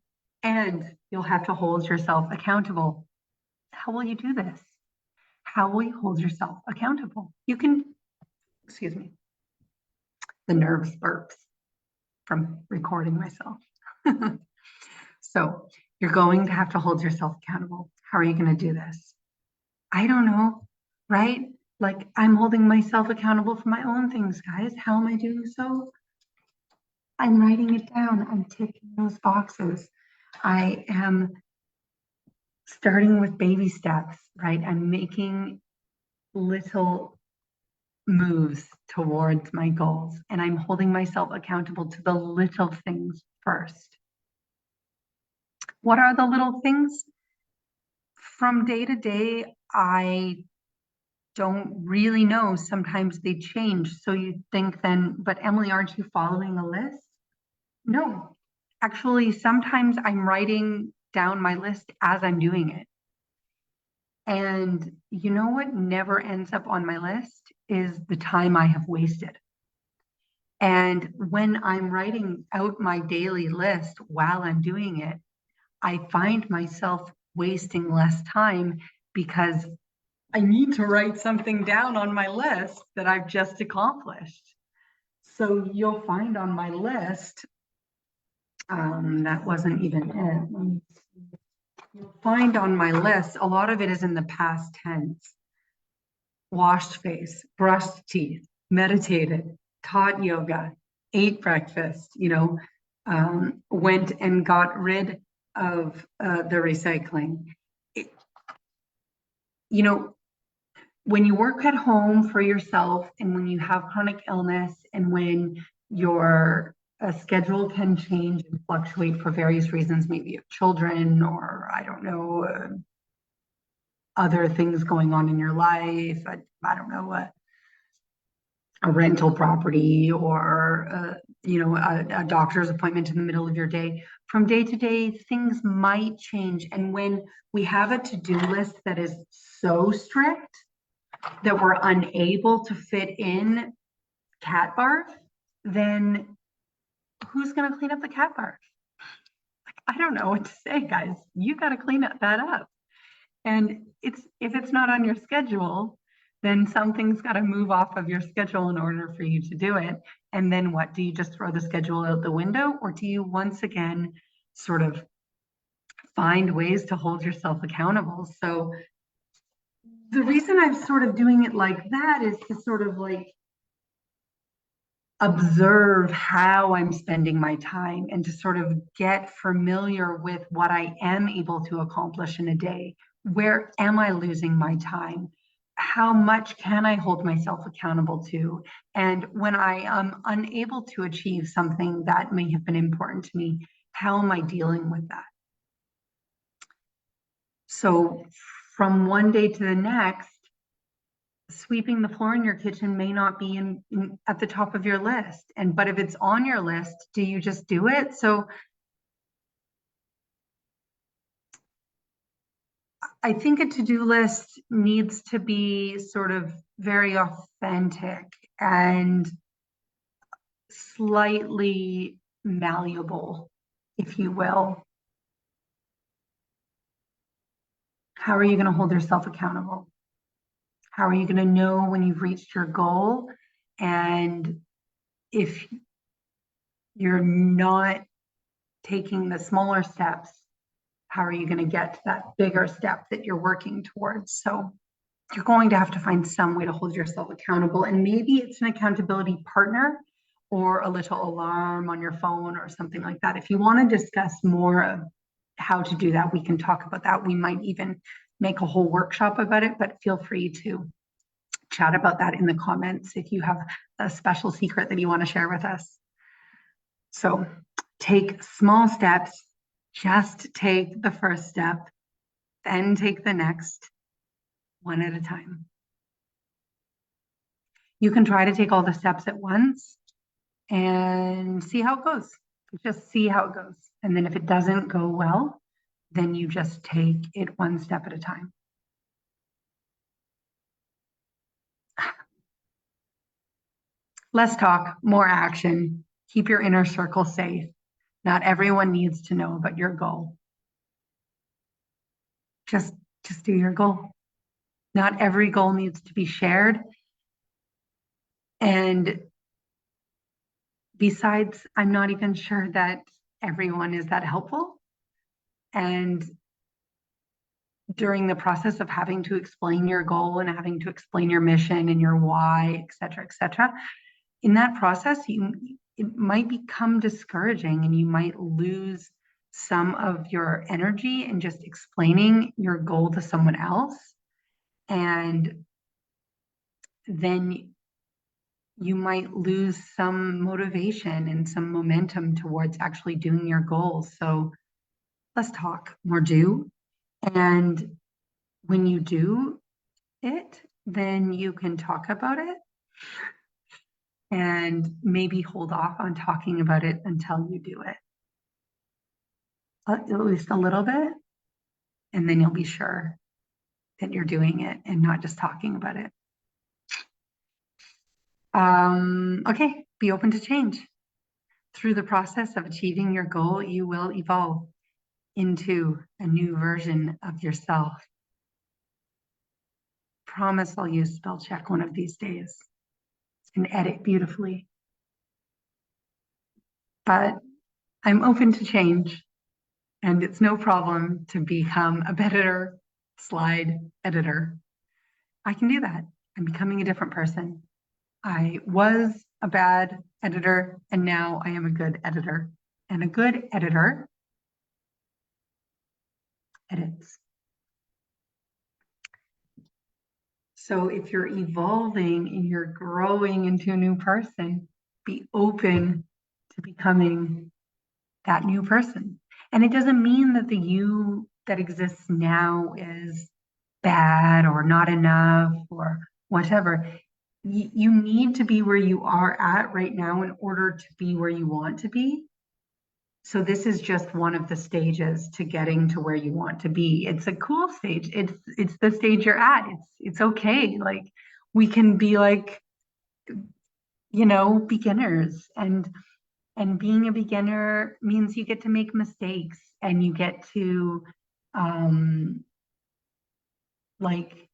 and you'll have to hold yourself accountable. How will you do this? How will you hold yourself accountable? You can, excuse me, the nerves burps from recording myself. So you're going to have to hold yourself accountable. How are you going to do this? I don't know, right? Like I'm holding myself accountable for my own things, guys. How am I doing so? I'm writing it down. I'm ticking those boxes. I am starting with baby steps, right? I'm making little moves towards my goals and I'm holding myself accountable to the little things first. What are the little things? From day to day, I don't really know. Sometimes they change. So you think then, but Emily, aren't you following a list? No, actually, sometimes I'm writing down my list as I'm doing it. And you know what never ends up on my list is the time I have wasted. And when I'm writing out my daily list while I'm doing it, I find myself wasting less time because I need to write something down on my list that I've just accomplished. So you'll find on my list, that wasn't even it. You'll find on my list, a lot of it is in the past tense. Washed face, brushed teeth, meditated, taught yoga, ate breakfast, went and got rid of the recycling. When you work at home for yourself and when you have chronic illness and when your schedule can change and fluctuate for various reasons, maybe you have children or I don't know, other things going on in your life, I don't know, a rental property or a doctor's appointment in the middle of your day. From day to day, things might change. And when we have a to-do list that is so strict that we're unable to fit in cat barf, then who's going to clean up the cat barf? I don't know what to say, guys. You got to clean that up. And if it's not on your schedule, then something's got to move off of your schedule in order for you to do it. And then what? Do you just throw the schedule out the window, or do you once again sort of find ways to hold yourself accountable? So the reason I'm sort of doing it like that is to sort of like observe how I'm spending my time and to sort of get familiar with what I am able to accomplish in a day. Where am I losing my time? How much can I hold myself accountable to? And when I am unable to achieve something that may have been important to me, how am I dealing with that? So from one day to the next, sweeping the floor in your kitchen may not be at the top of your list. But if it's on your list, do you just do it? So I think a to-do list needs to be sort of very authentic and slightly malleable, if you will. How are you going to hold yourself accountable? How are you going to know when you've reached your goal? And if you're not taking the smaller steps, how are you going to get to that bigger step that you're working towards? So you're going to have to find some way to hold yourself accountable. And maybe it's an accountability partner or a little alarm on your phone or something like that. If you want to discuss more of how to do that, we can talk about that. We might even make a whole workshop about it, but feel free to chat about that in the comments if you have a special secret that you want to share with us. So take small steps, just take the first step, then take the next, one at a time. You can try to take all the steps at once and see how it goes. Just see how it goes. And then if it doesn't go well, then you just take it one step at a time. Less talk, more action. Keep your inner circle safe. Not everyone needs to know about your goal. Just do your goal. Not every goal needs to be shared. And besides, I'm not even sure that everyone is that helpful. And during the process of having to explain your goal and having to explain your mission and your why, et cetera, in that process, it might become discouraging and you might lose some of your energy in just explaining your goal to someone else. And then you might lose some motivation and some momentum towards actually doing your goals. So less talk, more do. And when you do it, then you can talk about it and maybe hold off on talking about it until you do it. At least a little bit. And then you'll be sure that you're doing it and not just talking about it. Okay, be open to change. Through the process of achieving your goal, you will evolve into a new version of yourself. Promise I'll use spell check one of these days and edit beautifully. But I'm open to change, and it's no problem to become a better slide editor. I can do that. I'm becoming a different person. I was a bad editor, and now I am a good editor. And a good editor edits. So if you're evolving and you're growing into a new person, be open to becoming that new person. And it doesn't mean that the you that exists now is bad or not enough or whatever. you need to be where you are at right now in order to be where you want to be. So this is just one of the stages to getting to where you want to be. It's a cool stage. It's the stage you're at. It's okay. Like we can be like, beginners, and being a beginner means you get to make mistakes and you get to like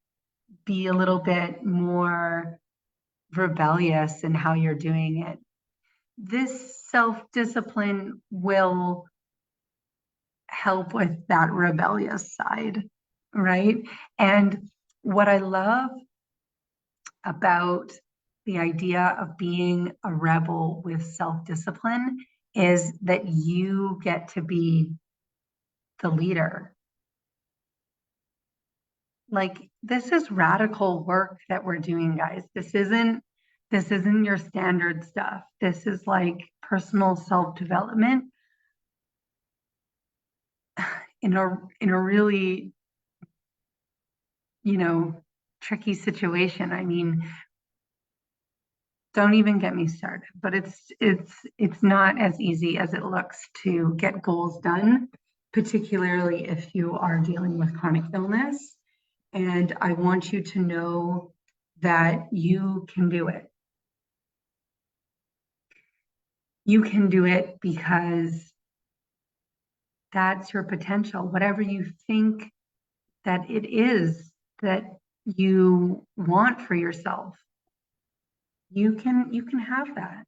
be a little bit more rebellious in how you're doing it. This self-discipline will help with that rebellious side, right? And what I love about the idea of being a rebel with self-discipline is that you get to be the leader. Like this is radical work that we're doing, guys. This isn't your standard stuff. This is like personal self-development in a really, tricky situation. I mean, don't even get me started, but it's not as easy as it looks to get goals done, particularly if you are dealing with chronic illness. And I want you to know that you can do it. You can do it because that's your potential. Whatever you think that it is that you want for yourself, you can have that.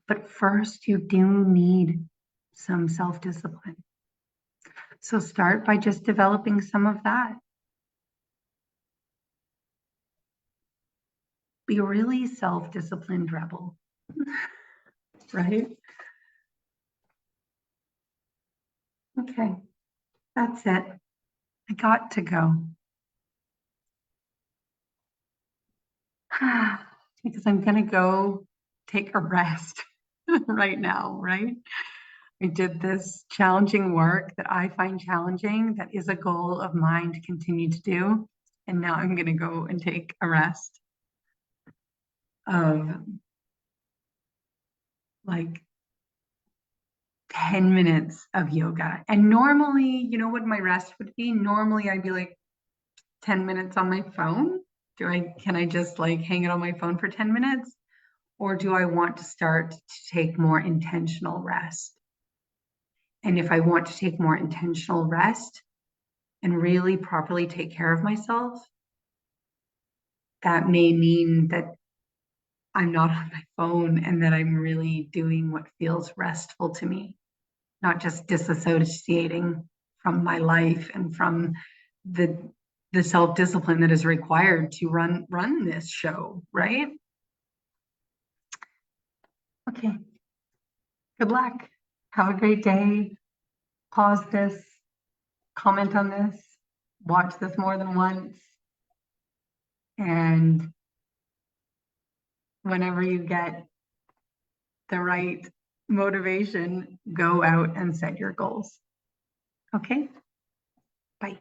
But first, you do need some self-discipline. So start by just developing some of that. Be a really self-disciplined rebel, right? Okay, that's it. I got to go. Because I'm gonna go take a rest right now, right? I did this challenging work that I find challenging, that is a goal of mine to continue to do. And now I'm gonna go and take a rest of like 10 minutes of yoga. And normally, you know what my rest would be? Normally I'd be like 10 minutes on my phone. Can I just like hang it on my phone for 10 minutes? Or do I want to start to take more intentional rest? And if I want to take more intentional rest and really properly take care of myself, that may mean that I'm not on my phone and that I'm really doing what feels restful to me, not just disassociating from my life and from the self-discipline that is required to run this show, right? Okay. Good luck. Have a great day. Pause this, comment on this, watch this more than once. And whenever you get the right motivation, go out and set your goals. Okay? Bye.